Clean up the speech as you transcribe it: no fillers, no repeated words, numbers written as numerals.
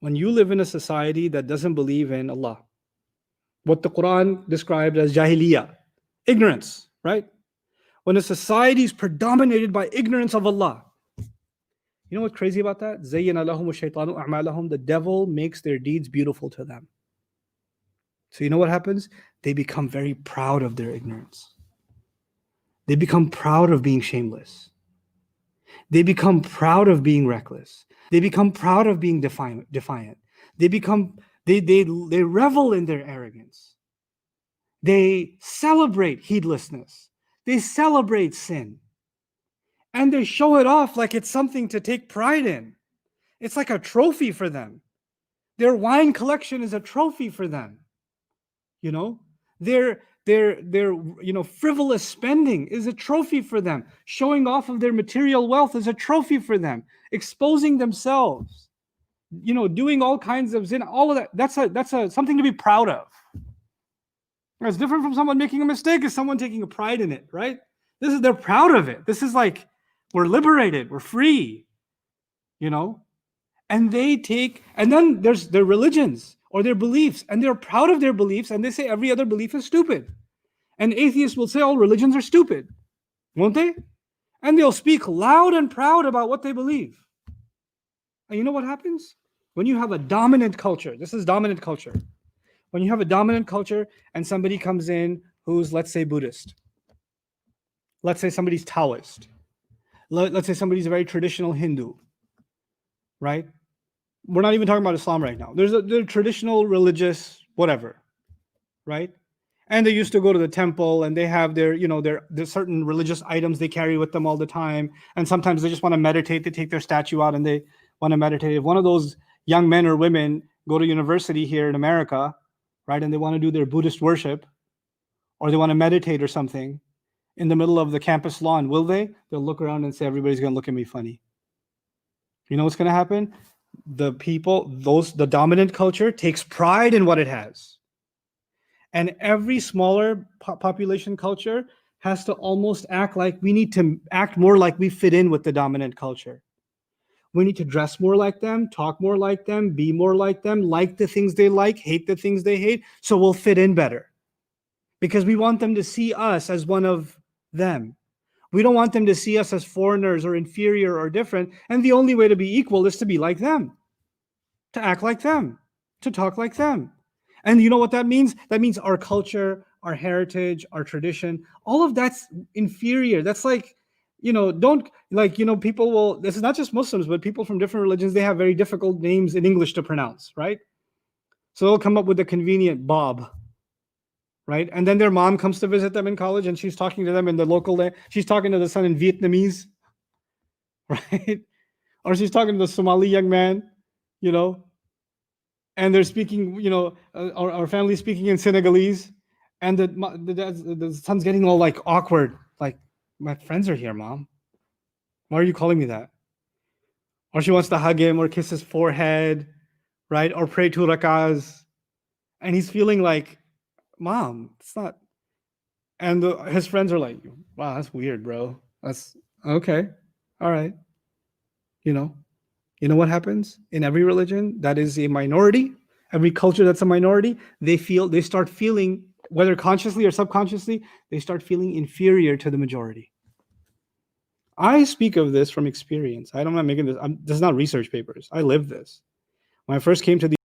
When you live in a society that doesn't believe in Allah, what the Quran described as jahiliyyah, ignorance, right? When a society is predominated by ignorance of Allah, you know what's crazy about that? زَيَّنَ لَهُمُ الشَّيْطَانُ أَعْمَالَهُم. The devil makes their deeds beautiful to them. So you know what happens? They become very proud of their ignorance. They become proud of being shameless. They become proud of being reckless. They become proud of being defiant. They revel in their arrogance. They celebrate heedlessness. They celebrate sin. And they show it off like it's something to take pride in. It's like a trophy for them. Their wine collection is a trophy for them. You know, their frivolous spending is a trophy for them. Showing off of their material wealth is a trophy for them. Exposing themselves, doing all kinds of zina, all of that. That's something to be proud of. It's different from someone making a mistake. Is someone taking a pride in it, right? They're proud of it. This is like, we're liberated, we're free, And then there's their religions or their beliefs, and they're proud of their beliefs, and they say every other belief is stupid. And atheists will say all religions are stupid, won't they? And they'll speak loud and proud about what they believe. And you know what happens? When you have a dominant culture, this is dominant culture. When you have a dominant culture and somebody comes in who's, let's say, Buddhist. Let's say somebody's Taoist. Let's say somebody's a very traditional Hindu, right? We're not even talking about Islam right now. There's a traditional religious whatever, right? And they used to go to the temple, and they have their certain religious items they carry with them all the time. And sometimes they just want to meditate. They take their statue out and they want to meditate. If one of those young men or women go to university here in America, right, and they want to do their Buddhist worship, or they want to meditate or something in the middle of the campus lawn, will they? They'll look around and say, everybody's going to look at me funny. You know what's going to happen? The dominant culture takes pride in what it has. And every smaller population culture has to almost act like we need to act more like we fit in with the dominant culture. We need to dress more like them, talk more like them, be more like them, like the things they like, hate the things they hate, so we'll fit in better. Because we want them to see us as one of them. We don't want them to see us as foreigners or inferior or different. And the only way to be equal is to be like them, to act like them, to talk like them. And you know what that means? That means our culture, our heritage, our tradition, all of that's inferior. That's like, people will, this is not just Muslims, but people from different religions, they have very difficult names in English to pronounce, right? So they'll come up with a convenient Bob, right? And then their mom comes to visit them in college, and she's talking to them in the local language. She's talking to the son in Vietnamese, right? Or she's talking to the Somali young man, and they're speaking, our family's speaking in Senegalese, and the son's getting all like awkward, like, my friends are here, Mom. Why are you calling me that? Or she wants to hug him or kiss his forehead, right? Or pray 2 rakahs. And he's feeling like, Mom, it's not. And his friends are like, wow, that's weird, bro. That's okay. All right. You know what happens in every religion that is a minority, every culture that's a minority, they start feeling, whether consciously or subconsciously, they start feeling inferior to the majority. I speak of this from experience. I'm not making this. This is not research papers. I live this. When I first came to the